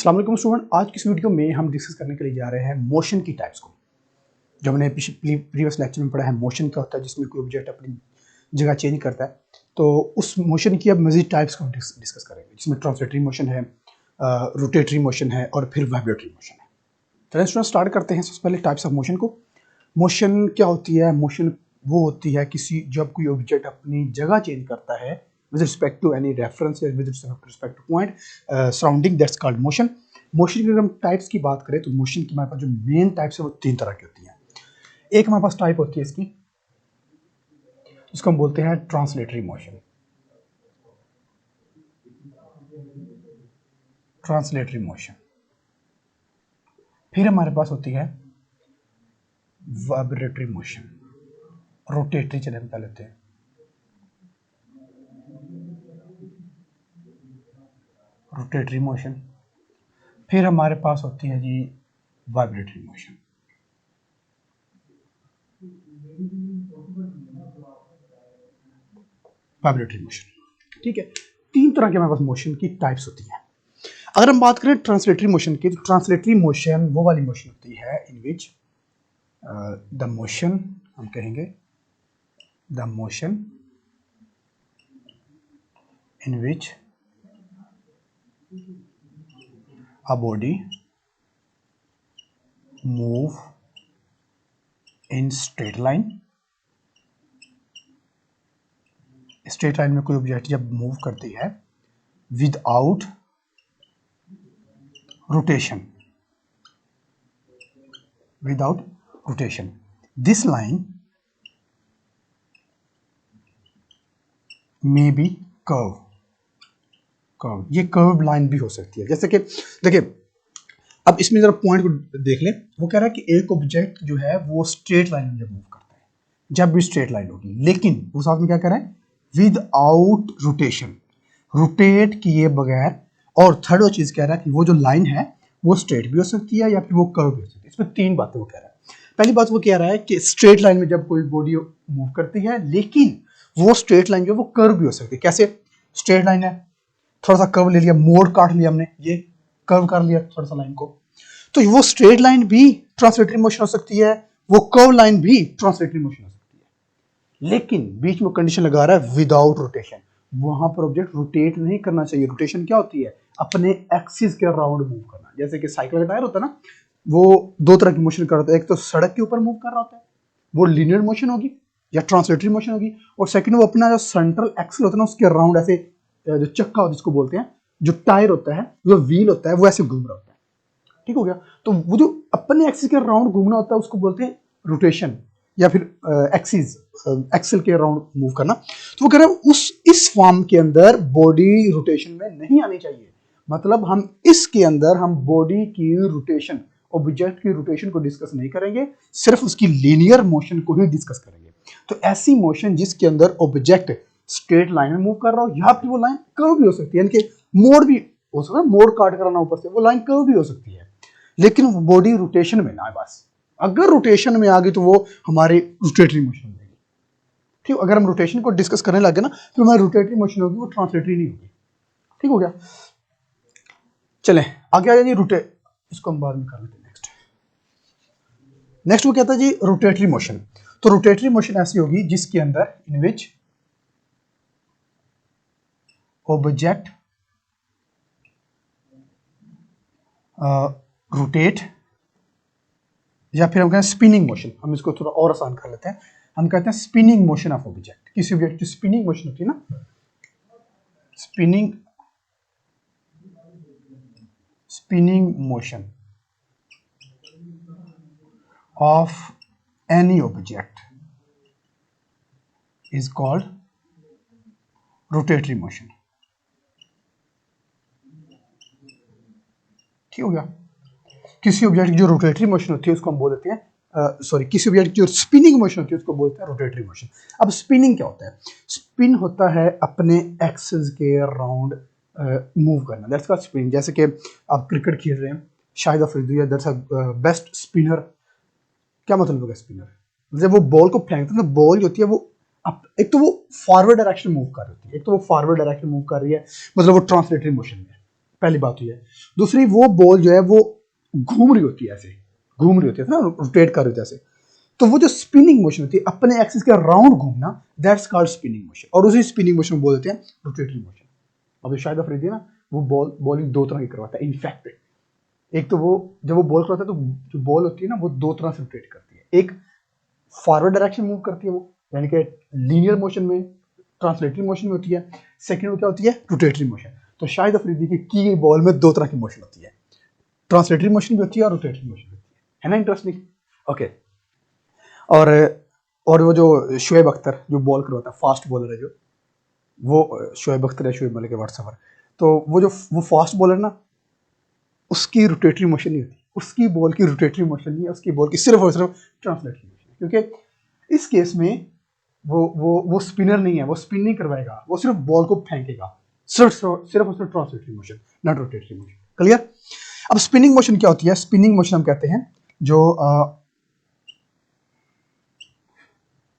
अस्सलाम वालेकुम स्टूडेंट, आज की इस वीडियो में हम डिस्कस करने के लिए जा रहे हैं मोशन की टाइप्स को। जो हमने प्रीवियस लेक्चर में पढ़ा है मोशन क्या होता है, जिसमें कोई ऑब्जेक्ट अपनी जगह चेंज करता है। तो उस मोशन की अब मजीद टाइप्स को डिस्कस करेंगे, जिसमें ट्रांसलेटरी मोशन है, रोटेटरी मोशन है और फिर वाइब्रेटरी मोशन है। चलिए स्टूडेंट स्टार्ट करते हैं। सबसे पहले टाइप्स ऑफ मोशन को। मोशन क्या होती है? मोशन वो होती है जब कोई ऑब्जेक्ट अपनी जगह चेंज करता है with respect to any reference या with respect to point surrounding, that's called motion। Motion की अगर हम टाइप्स की बात करें तो मोशन की हमारे पास जो मेन टाइप्स है वो तीन तरह की होती हैं। एक हमारे पास टाइप होती है इसकी, उसको हम बोलते हैं ट्रांसलेटरी मोशन। Translatory motion. फिर हमारे पास होती है वाइब्रेटरी मोशन। रोटेटरी चले हम पहले लेते हैं। Rotatory motion. फिर हमारे पास होती है जी वाइब्रेटरी मोशन। वाइब्रेटरी मोशन, ठीक है। तीन तरह के हमारे पास मोशन की टाइप्स होती हैं। अगर हम बात करें ट्रांसलेटरी मोशन की, तो ट्रांसलेटरी मोशन वो वाली मोशन होती है इन विच द मोशन, हम कहेंगे the motion in which a body move in straight line। Straight line में कोई ऑब्जेक्ट जब मूव करती है without rotation, without rotation, this line may be curve. Curve, ये कर्व लाइन भी हो सकती है। जैसे कि देखिए, अब इसमें जरा पॉइंट को देख लें। वो कह रहा है कि एक ऑब्जेक्ट जो है वो स्ट्रेट लाइन में जब मूव करता है, जब भी स्ट्रेट लाइन होगी, लेकिन वो साथ में क्या कह रहा है? विदाउट रोटेशन, रोटेट किए बगैर। और थर्ड वो चीज कह रहा है कि वो जो लाइन है वो स्ट्रेट भी हो सकती है या फिर वो कर्व भी हो सकती है। इसमें तीन बातें वो कह रहा है। पहली बात वो कह रहा है कि स्ट्रेट लाइन में जब कोई बॉडी मूव करती है, लेकिन वो स्ट्रेट लाइन जो है वो कर्व भी हो सकती है। कैसे? स्ट्रेट लाइन है, थोड़ा सा कर्व ले लिया, मोड़ काट लिया हमने, ये कर्व कर लिया थोड़ा सा लाइन को, तो वो स्ट्रेट लाइन भी ट्रांसलेटरी मोशन हो सकती है, वो कर्व लाइन भी ट्रांसलेटरी मोशन हो सकती है। लेकिन बीच में कंडीशन लगा रहा है विदाउट रोटेशन। वहां पर ऑब्जेक्ट रोटेट नहीं करना चाहिए। रोटेशन क्या होती है? अपने एक्सिस के अराउंड मूव करना। जैसे कि साइकिल का टायर होता है ना, वो दो तरह की मोशन कर रहा होता है। एक तो सड़क के ऊपर मूव कर रहा होता है, वो लीनियर मोशन होगी या ट्रांसलेटरी मोशन होगी। और सेकंड, वो अपना जो सेंट्रल एक्सल होता है ना, उसके अराउंड ऐसे जो चक्का जिसको बोलते हैं, जो टायर होता है, जो व्हील होता है, वो ऐसे घूम रहा होता है। ठीक हो गया? तो वो जो अपने एक्सिस के अराउंड घूमना होता है उसको बोलते हैं रोटेशन, या फिर एक्सिस एक्सल के अराउंड मूव करना। तो वो कह रहे हैं इस फॉर्म के अंदर बॉडी रोटेशन में नहीं आनी चाहिए। मतलब हम इसके अंदर हम बॉडी की रोटेशन, ऑब्जेक्ट की रोटेशन को डिस्कस नहीं करेंगे, सिर्फ उसकी लीनियर मोशन को ही डिस्कस करेंगे। तो ऐसी मोशन जिसके अंदर ऑब्जेक्ट स्ट्रेट लाइन में मूव कर रहा हो, या फिर वो लाइन कर्व भी हो सकती है, यानी कि मोड़ भी हो सकता है, मोड़ काट कर आना ऊपर से, वो लाइन कर्व भी हो सकती है, लेकिन बॉडी रोटेशन में ना है। बस अगर रोटेशन में आ गई तो वो हमारी रोटेटरी मोशन हो जाएगी। ठीक, अगर हम रोटेशन को डिस्कस करने लगे ना, तो हमारी रोटेटरी मोशन होगी, वो ट्रांसलेटरी नहीं होगी। ठीक हो गया? चलें आगे आ जाइए। इसको हम बाद में कर लेते हैं। नेक्स्ट वो कहता है जी रोटेटरी मोशन। तो रोटेटरी मोशन ऐसी होगी जिसके अंदर इन विच ऑब्जेक्ट रोटेट, या फिर हम कहते हैं स्पिनिंग मोशन। हम इसको थोड़ा और आसान कर लेते हैं, हम कहते हैं स्पिनिंग मोशन ऑफ ऑब्जेक्ट। किसी ऑब्जेक्ट की स्पिनिंग मोशन होती है ना, spinning motion of any object is called rotatory motion। ठीक हो गया? किसी ऑब्जेक्ट की जो रोटेटरी मोशन होती है उसको हम बोल देते हैं किसी ऑब्जेक्ट की जो स्पिनिंग मोशन होती है उसको बोलते हैं रोटेटरी मोशन। अब स्पिनिंग क्या होता है? स्पिन होता है अपने एक्सिस के अराउंड मूव करना, दैट्स कॉल्ड स्पिन। जैसे कि आप क्रिकेट खेल रहे हैं, शाहिद अफरीदी या दैट्स बेस्ट स्पिनर। क्या मतलब होगा स्पिनर? जब वो बॉल को फेंकते हैं तो बॉल जो होती है वो एक तो वो फॉरवर्ड डायरेक्शन मूव कर रही है, एक तो वो फॉरवर्ड डायरेक्शन मूव कर रही है, मतलब वो ट्रांसलेटरी मोशन में है। पहली बात तो है। दूसरी, वो बॉल जो है वो घूम रही होती है, ऐसे घूम रही होती है ना, रोटेट कर रही होती है ऐसे, तो वो जो स्पिनिंग मोशन होती है अपने एक्सिस के राउंड घूमना, दैट्स कॉल्ड स्पिनिंग मोशन, और उसी स्पिनिंग मोशन को बोल देते हैं रोटेटरी मोशन। अब शायद अफरीदी ना वो बॉलिंग दो तरह की करवाता है इनफैक्ट। एक तो वो जब वो बॉल करवाता है तो जो बॉल होती है ना वो दो तरह से रोटेट करती है, एक फॉरवर्ड डायरेक्शन मूव करती है वो, यानी कि लीनियर मोशन में, ट्रांसलेटरी मोशन में होती है। सेकंड क्या होती है, रोटेटरी मोशन। तो शाहिद अफरीदी की गई बॉल में दो तरह की मोशन होती है, ट्रांसलेटरी मोशन भी होती है और रोटेटरी मोशन भी होती है ना, इंटरेस्टिंग। ओके, और वो जो शोएब अख्तर जो बॉल करवाता है, फास्ट बॉलर है जो, वो शोएब अख्तर है, शोएब मलिक के व्हाट्सएपर, तो वो फास्ट बॉलर ना, उसकी रोटेटरी मोशन नहीं होती, उसकी बॉल की रोटेटरी मोशन नहीं है, उसकी बॉल की सिर्फ और सिर्फ ट्रांसलेटरी मोशन, क्योंकि इस केस में वो स्पिनर नहीं है, वो स्पिन नहीं करवाएगा, वो सिर्फ बॉल को फेंकेगा, सिर्फ और सिर्फ translatory motion, not rotatory motion. Clear? अब स्पिनिंग मोशन क्या होती है? स्पिनिंग मोशन हम कहते हैं जो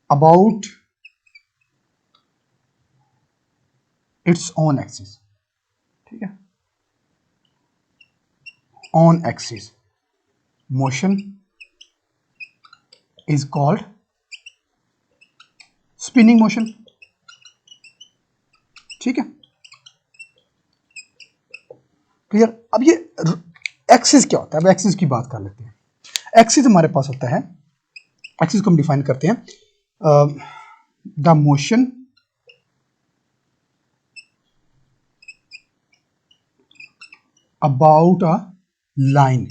अबाउट इट्स ऑन एक्सिस, ठीक है, on axis motion is called spinning motion, ठीक है, क्लियर? अब ये एक्सिस क्या होता है? अब एक्सिस की बात कर लेते हैं। एक्सिस हमारे पास होता है, एक्सिस को हम डिफाइन करते हैं, the motion about a line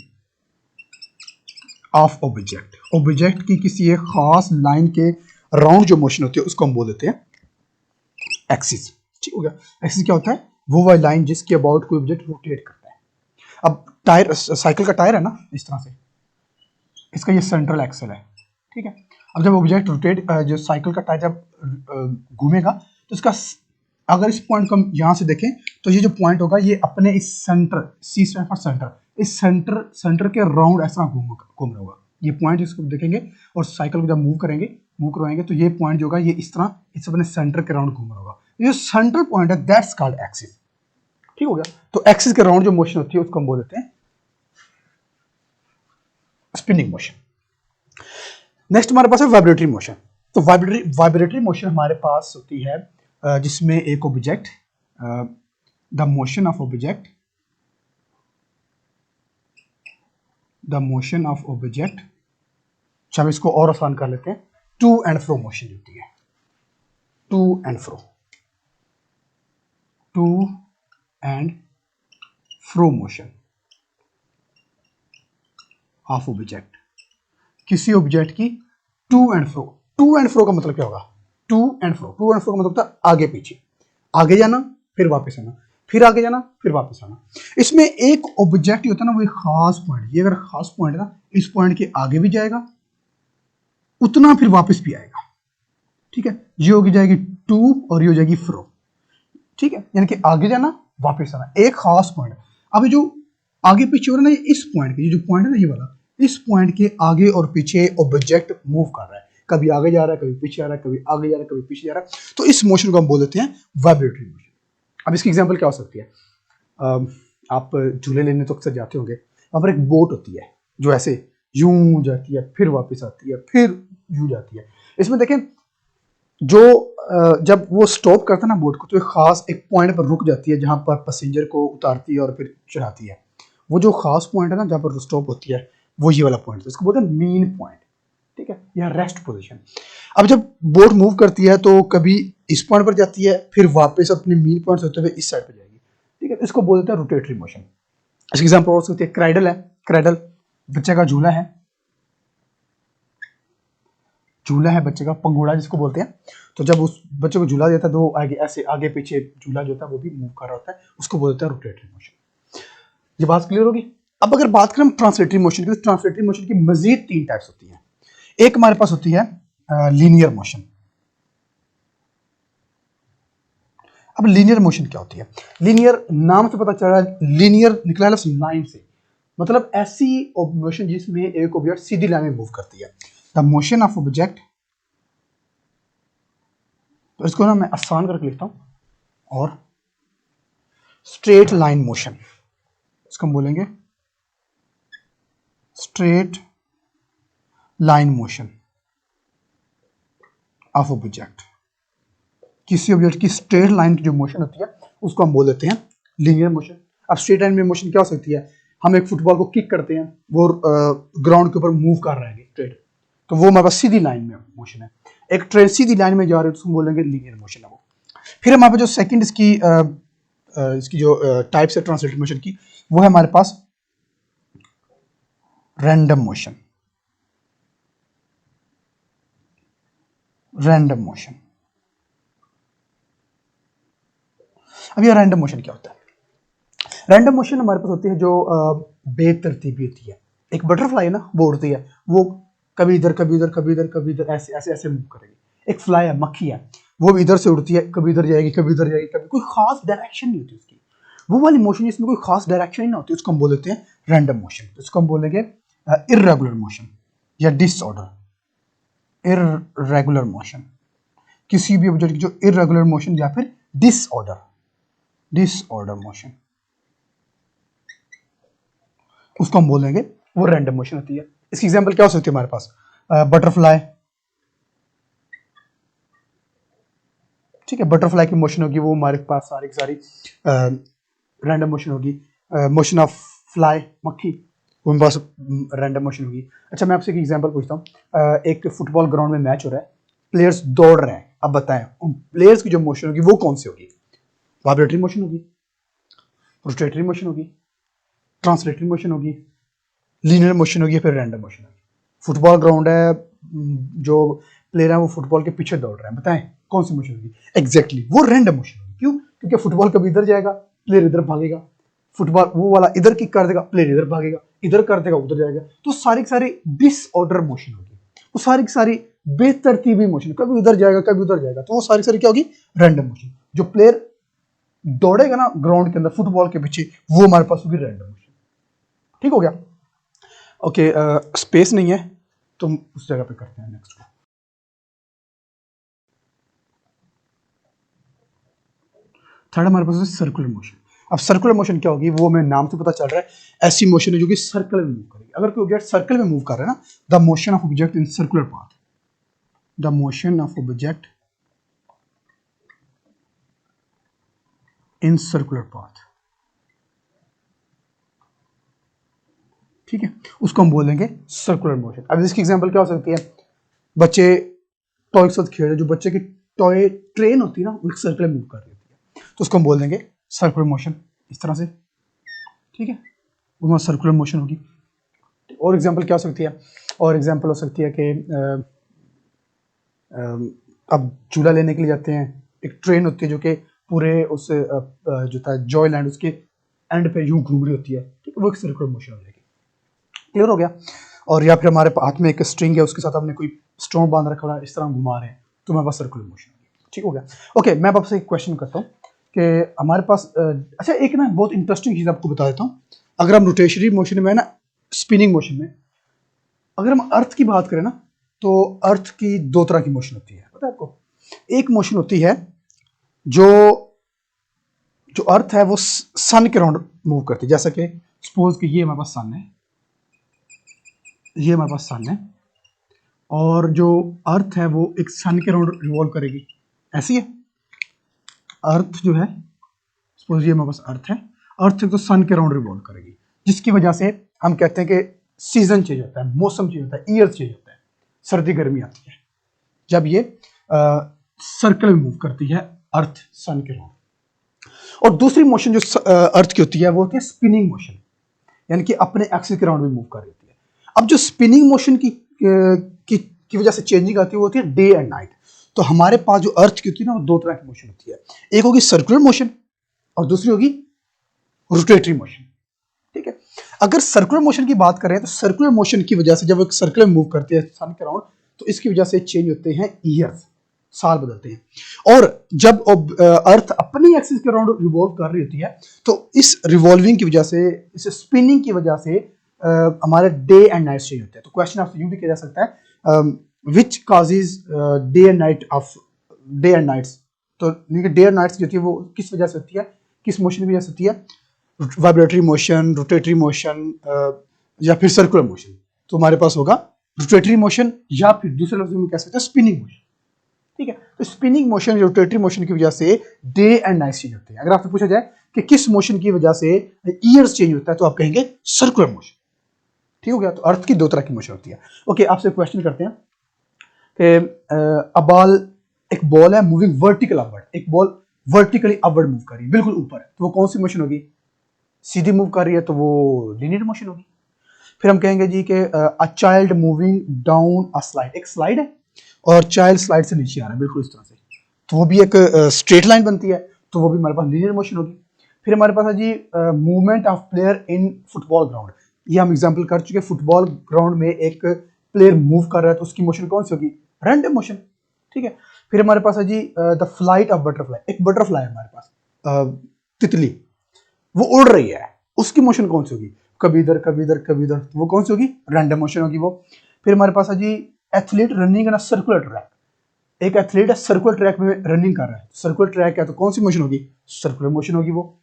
of object, object की किसी एक खास लाइन के राउंड जो मोशन होती है उसको हम बोल देते हैं एक्सिस, ठीक हो गया? एक्सिस क्या होता है? वो वाली लाइन जिसके अबाउट कोई ऑब्जेक्ट रोटेट करता है। अब टायर, साइकिल का टायर है ना, इस तरह से, इसका ये सेंट्रल एक्सल है, ठीक है। अब जब ऑब्जेक्ट रोटेट, जो साइकिल का टायर जब घूमेगा तो इसका, अगर इस पॉइंट को हम यहाँ से देखें तो ये जो पॉइंट होगा ये अपने इस centre, C stand for centre, इस सेंटर के राउंड ऐसा घूम रहा होगा ये पॉइंट, इसको देखेंगे और साइकिल को जब मूव करवाएंगे तो ये पॉइंट जो होगा ये इस तरह इस अपने सेंटर के राउंड घूम रहा होगा, ये सेंट्रल पॉइंट है, दैट्स कॉल्ड एक्सिस, ठीक हो गया? तो एक्सिस के राउंड जो मोशन होती है उसको हम बोल देते हैं स्पिनिंग मोशन। नेक्स्ट हमारे पास है वाइब्रेटरी मोशन। तो वाइब्रेटरी मोशन हमारे पास होती है जिसमें एक object, the motion of object, चलो इसको और आसान कर लेते हैं, टू एंड फ्रो मोशन होती है, to and fro motion of object, किसी ऑब्जेक्ट की टू एंड फ्रो का मतलब क्या होगा? टू एंड फ्रो का मतलब होता है आगे पीछे, आगे जाना फिर वापस आना, फिर आगे जाना फिर वापस आना। इसमें एक ऑब्जेक्ट होता है ना, वो एक खास पॉइंट, ये अगर खास पॉइंट है ना, इस पॉइंट के आगे भी जाएगा उतना फिर वापस भी आएगा, ठीक है? ये होगी जाएगी टू और ये हो जाएगी फ्रो, ठीक है, यानी कि आगे जाना वापस आना, एक खास पॉइंट। अब जो आगे पीछे हो रहा है ना, इस पॉइंट के, ये जो पॉइंट है ना, ये वाला, इस पॉइंट के आगे और पीछे ऑब्जेक्ट मूव कर रहा है, कभी आगे जा रहा है, कभी पीछे आ रहा है, कभी आगे जा रहा है, कभी पीछे जा रहा है, तो इस मोशन को हम बोल देते हैं वाइब्रेटरी मोशन। अब इसकी एग्जांपल क्या हो सकती है? आप झूले लेने तो अक्सर जाते होंगे, वहां पर एक बोट होती है जो ऐसे यूं जाती है फिर वापस आती है फिर यूं जाती है। इसमें देखें जो जब वो स्टॉप करता है ना बोट को, तो एक खास एक पॉइंट पर रुक जाती है जहां पर पैसेंजर को उतारती है और फिर चढ़ाती है। वो जो खास पॉइंट है ना जहां पर स्टॉप होती है, वो ये वाला पॉइंट है, इसको बोलते हैं मीन पॉइंट, ठीक है, या रेस्ट पोजीशन। अब जब बोट मूव करती है तो कभी इस पॉइंट पर जाती है फिर वापस अपने मीन पॉइंट से होते हुए इस साइड पर जाएगी, ठीक है, इसको बोलते हैं रोटेटरी मोशन। इसकी एग्जांपल हो सकती है क्राइडल है, क्राइडल बच्चे का झूला है, बच्चे का पंगोड़ा जिसको बोलते हैं। तो जब उस बच्चे को झूला देता है तो आगे ऐसे आगे पीछे झूला जो होता है वो भी मूव कर रहा होता है, उसको बोलते हैं रोटेटरी मोशन। ये बात क्लियर होगी? अब अगर बात करें ट्रांसलेटरी मोशन की, तो ट्रांसलेटरी मोशन की मजीद तीन टाइप्स होती है। एक हमारे पास होती है लीनियर मोशन। अब लीनियर मोशन क्या होती है? लीनियर नाम से पता चल रहा है, लीनियर निकला है लाइन से, मतलब ऐसी मोशन जिसमें एक ऑब्जेक्ट सीधी लाइन में मूव करती है, द मोशन ऑफ ऑब्जेक्ट। तो इसको ना मैं आसान करके लिखता हूं, और स्ट्रेट लाइन मोशन, इसको हम बोलेंगे straight line motion of object. किसी ऑब्जेक्ट की स्ट्रेट लाइन की जो मोशन होती है उसको हम बोल देते हैं लीनियर मोशन। अब स्ट्रेट लाइन में मोशन क्या हो सकती है, हम एक फुटबॉल को किक करते हैं, वो ग्राउंड के ऊपर मूव कर रहा है स्ट्रेट, तो वो हमारे पास सीधी लाइन में मोशन है। एक ट्रेन सीधी लाइन में जा रही है तो उसको बोलेंगे लीनियर मोशन है वो। फिर हमारे पास जो सेकंड इसकी जो टाइप्स है ट्रांसलेटेड मोशन की, वो है हमारे पास रैंडम मोशन। रैंडम मोशन, अब ये रैंडम मोशन क्या होता है? रैंडम मोशन हमारे पास होती है जो बेतरतीबी होती है। एक बटरफ्लाई है ना, वो उड़ती है, वो कभी इधर कभी इधर कभी इधर कभी इधर ऐसे ऐसे ऐसे मूव करेगी। एक फ्लाई है, मक्खी है, वो भी इधर से उड़ती है, कभी इधर जाएगी कभी इधर जाएगी, कभी कोई खास डायरेक्शन नहीं होती उसकी। वो वाली मोशन जिसमें कोई खास डायरेक्शन ही ना होती, उसको हम बोल देते हैं रैंडम मोशन। उसको हम बोलेंगे इर्रेगुलर मोशन या डिसऑर्डर। इर्रेगुलर मोशन, किसी भी ऑब्जेक्ट की जो इर्रेगुलर मोशन या फिर डिसऑर्डर मोशन, उसको हम बोलेंगे वो रैंडम मोशन होती है। इसकी एग्जांपल क्या हो सकती है हमारे पास? बटरफ्लाई, ठीक है, बटरफ्लाई की मोशन होगी वो हमारे पास सारी की सारी रैंडम मोशन होगी। मोशन ऑफ फ्लाई, मक्खी, वो हमारे पास रैंडम मोशन होगी। अच्छा, मैं आपसे एक एग्जांपल पूछता हूँ। एक फुटबॉल ग्राउंड में मैच हो रहा है, प्लेयर्स दौड़ रहे हैं, अब बताएं उन प्लेयर्स की जो मोशन होगी वो कौन सी होगी? वाइब्रेटरी मोशन होगी, रोटेटरी मोशन होगी, ट्रांसलेटरी मोशन होगी, लीनियर मोशन होगी, फिर रैंडम मोशन होगी। फुटबॉल ग्राउंड है, जो प्लेयर है वो फुटबॉल के पीछे दौड़ रहे हैं, बताएं कौन सी मोशन होगी? एग्जैक्टली वो रैंडम मोशन होगी। क्यों? क्योंकि फुटबॉल कभी इधर जाएगा, प्लेयर इधर भागेगा, फुटबॉल वो वाला इधर किक कर देगा, प्लेयर इधर भागेगा, इधर कर देगा उधर जाएगा, तो सारी की सारी डिसऑर्डर मोशन होगी, वो सारी की सारी बेतरतीबी मोशन, कभी उधर जाएगा कभी उधर जाएगा, तो वो सारी सारी क्या होगी? Random motion. जो प्लेयर दौड़ेगा ना ग्राउंड के अंदर फुटबॉल के पीछे, वो हमारे पास होगी रैंडम मोशन। ठीक हो गया? ओके, स्पेस नहीं है तो उस जगह पे करते हैं नेक्स्ट को। थर्ड हमारे पास है सर्कुलर मोशन। अब सर्कुलर मोशन क्या होगी, वो हमें नाम से पता चल रहा है, ऐसी मोशन है जो कि सर्कल में मूव करेगी। अगर कोई ऑब्जेक्ट सर्कल में मूव कर रहा है ना, the motion of object in circular path, the motion of object in circular path, ठीक है, उसको हम बोलेंगे सर्कुलर मोशन। अब इसकी एग्जांपल क्या हो सकती है? बच्चे टॉय के साथ खेल रहे, जो बच्चे की टॉय ट्रेन होती है ना, वो एक सर्कल में मूव कर रही होती है, तो उसको हम बोल देंगे सर्कुलर मोशन, इस तरह से, ठीक है, वो सर्कुलर मोशन होगी। और एग्जांपल क्या हो सकती है? और एग्जांपल हो सकती है कि अब झूला लेने के लिए जाते हैं, एक ट्रेन होती है जो कि पूरे उस जो था जॉय लैंड, उसके एंड पे यूं घूम रही होती है, ठीक है, वो एक सर्कुलर मोशन हो जाएगी। क्लियर हो गया? और या फिर हमारे हाथ में एक स्ट्रिंग है, उसके साथ हमने कोई स्टोन बांध रखा है, इस तरह घुमा रहे हैं, तो हमारे पास सर्कुलर मोशन होगी। ठीक हो गया? ओके, मैं आपसे एक क्वेश्चन करता हूँ कि हमारे पास अच्छा एक ना बहुत इंटरेस्टिंग चीज़ आपको बता देता हूँ। अगर हम रोटेशनरी मोशन में ना, स्पिनिंग मोशन में, अगर हम अर्थ की बात करें ना, तो अर्थ की दो तरह की मोशन होती है, पता है आपको? एक मोशन होती है जो जो अर्थ है वो सन के राउंड मूव करती है। जैसा कि सपोज कि ये हमारे पास सन है, ये हमारे पास सन है, और जो अर्थ है वो एक सन के राउंड रिवॉल्व करेगी, ऐसी है अर्थ जो है। सपोज ये हमारे पास अर्थ है, अर्थ तो सन के राउंड रिवॉल्व करेगी, जिसकी वजह से हम कहते हैं कि सीजन चेंज होता है, मौसम चेंज होता है, ईयर चेंज होता है, सर्दी गर्मी आती है जब ये सर्कल में मूव करती है अर्थ सन के राउंड। और दूसरी मोशन जो अर्थ की होती है वो होती है स्पिनिंग मोशन, यानी कि अपने एक्सिस के राउंड में मूव कर रही होती है। अब जो स्पिनिंग मोशन की वजह से चेंजिंग आती है वो होती है डे एंड नाइट। तो हमारे पास जो अर्थ की होती है ना, वो दो तरह की मोशन होती है, एक होगी सर्कुलर मोशन और दूसरी होगी रोटेटरी मोशन। ठीक है, अगर सर्कुलर मोशन की बात करें तो सर्कुलर मोशन की वजह से जब एक सर्कल में मूव करती है सन के राउंड, तो इसकी वजह से चेंज होते हैं ईयर्स, साल बदलते हैं। और जब अर्थ अपनी एक्सिस के राउंड रिवॉल्व कर रही होती है, तो इस रिवॉल्विंग की वजह से, इस स्पिनिंग की वजह से हमारे डे एंड नाइट चेंज होते हैं। तो क्वेश्चन आपसे यूं भी किया जा सकता है, which causes day and night of day and nights. तो डे एंड नाइट्स जो होती है वो किस वजह से होती है, किस मोशन की वजह से होती है? वाइब्रेटरी मोशन, रोटेटरी मोशन या फिर सर्कुलर मोशन। तो हमारे पास होगा रोटेटरी मोशन या फिर दूसरे लफ्ज में कह सकते हैं स्पिनिंग मोशन। ठीक है, तो स्पिनिंग मोशन, रोटेटरी मोशन की वजह से डे एंड नाइट चेंज होते हैं। अगर आपसे पूछा जाए कि किस मोशन की वजह से ईयर्स चेंज होता है तो आप कहेंगे सर्कुलर मोशन। ठीक हो गया, तो अर्थ की दो तरह की मोशन होती है। ओके, आपसे क्वेश्चन करते हैं कि एक बॉल है मूविंग वर्टिकल अपवर्ड, एक बॉल वर्टिकली अपवर्ड मूव कर रही है, बिल्कुल ऊपर, तो वो कौन सी मोशन होगी? सीधी मूव कर रही है तो वो लीनियर मोशन होगी। फिर हम कहेंगे जी कि a child moving down a slide, एक स्लाइड है और चाइल्ड स्लाइड से नीचे आ रहा है बिल्कुल इस तरह से, तो वो भी एक स्ट्रेट लाइन बनती है, तो वो भी हमारे पास लीनियर मोशन होगी। फिर हमारे पास है जी movement of player in football ground, ये हम एग्जांपल कर चुके हैं। फुटबॉल ग्राउंड में एक प्लेयर मूव कर रहा है तो उसकी मोशन कौन सी होगी? Random motion. ठीक है, फिर हमारे पास है जी द फ्लाइट ऑफ बटरफ्लाई, एक बटरफ्लाई है हमारे पास, तितली, वो उड़ रही है, उसकी मोशन कौन सी होगी? कभी इधर कभी इधर कभी इधर, वो कौन सी होगी? रैंडम मोशन होगी वो। फिर हमारे पास है जी athlete running on a circular track, एक एथलीट है सर्कुलर ट्रैक में रनिंग कर रहा है, सर्कुलर ट्रैक है तो कौन सी मोशन होगी? सर्कुलर मोशन होगी वो।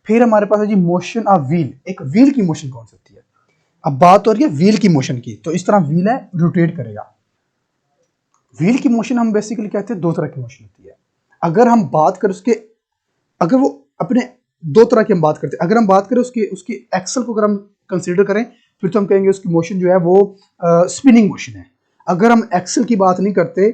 फिर हमारे पास है जी मोशन ऑफ व्हील, एक व्हील की मोशन कौन सी होती है? अब बात हो रही है व्हील की मोशन की, तो इस तरह व्हील है, रोटेट करेगा। व्हील की मोशन हम बेसिकली कहते हैं दो तरह की मोशन होती है। अगर हम बात करें उसके, अगर वो अपने दो तरह की हम बात करते हैं, अगर हम बात करें उसकी उसकी एक्सल को अगर हम कंसीडर करें फिर तो हम कहेंगे उसकी मोशन जो है वो स्पिनिंग मोशन है। अगर हम एक्सल की बात नहीं करते,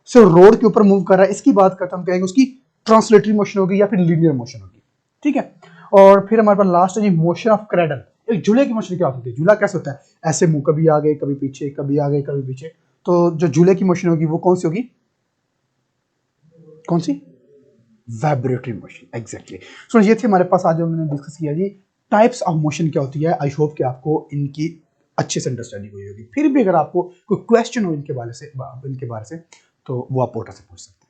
सिर्फ रोड के ऊपर मूव कर रहा है, इसकी बात करते हम कहेंगे उसकी ट्रांसलेटरी मोशन होगी या फिर लीनियर मोशन होगी। ठीक है, और फिर हमारे पास लास्ट है जी मोशन ऑफ क्रेडल, एक झूले की मोशन क्या होती है? झूला कैसे होता है? ऐसे मुंह, कभी आगे कभी पीछे, कभी आगे कभी पीछे, तो जो झूले की मोशन होगी वो कौन सी होगी? कौन सी? Vibratory motion, exactly. सो ये थे हमारे पास आज जो हमने डिस्कस किया जी, टाइप्स ऑफ मोशन क्या होती है। आई होप कि आपको इनकी अच्छे से अंडरस्टैंडिंग हुई होगी। फिर भी अगर आपको कोई क्वेश्चन हो इनके बारे से तो वो आप पोर्टल से पूछ सकते हैं।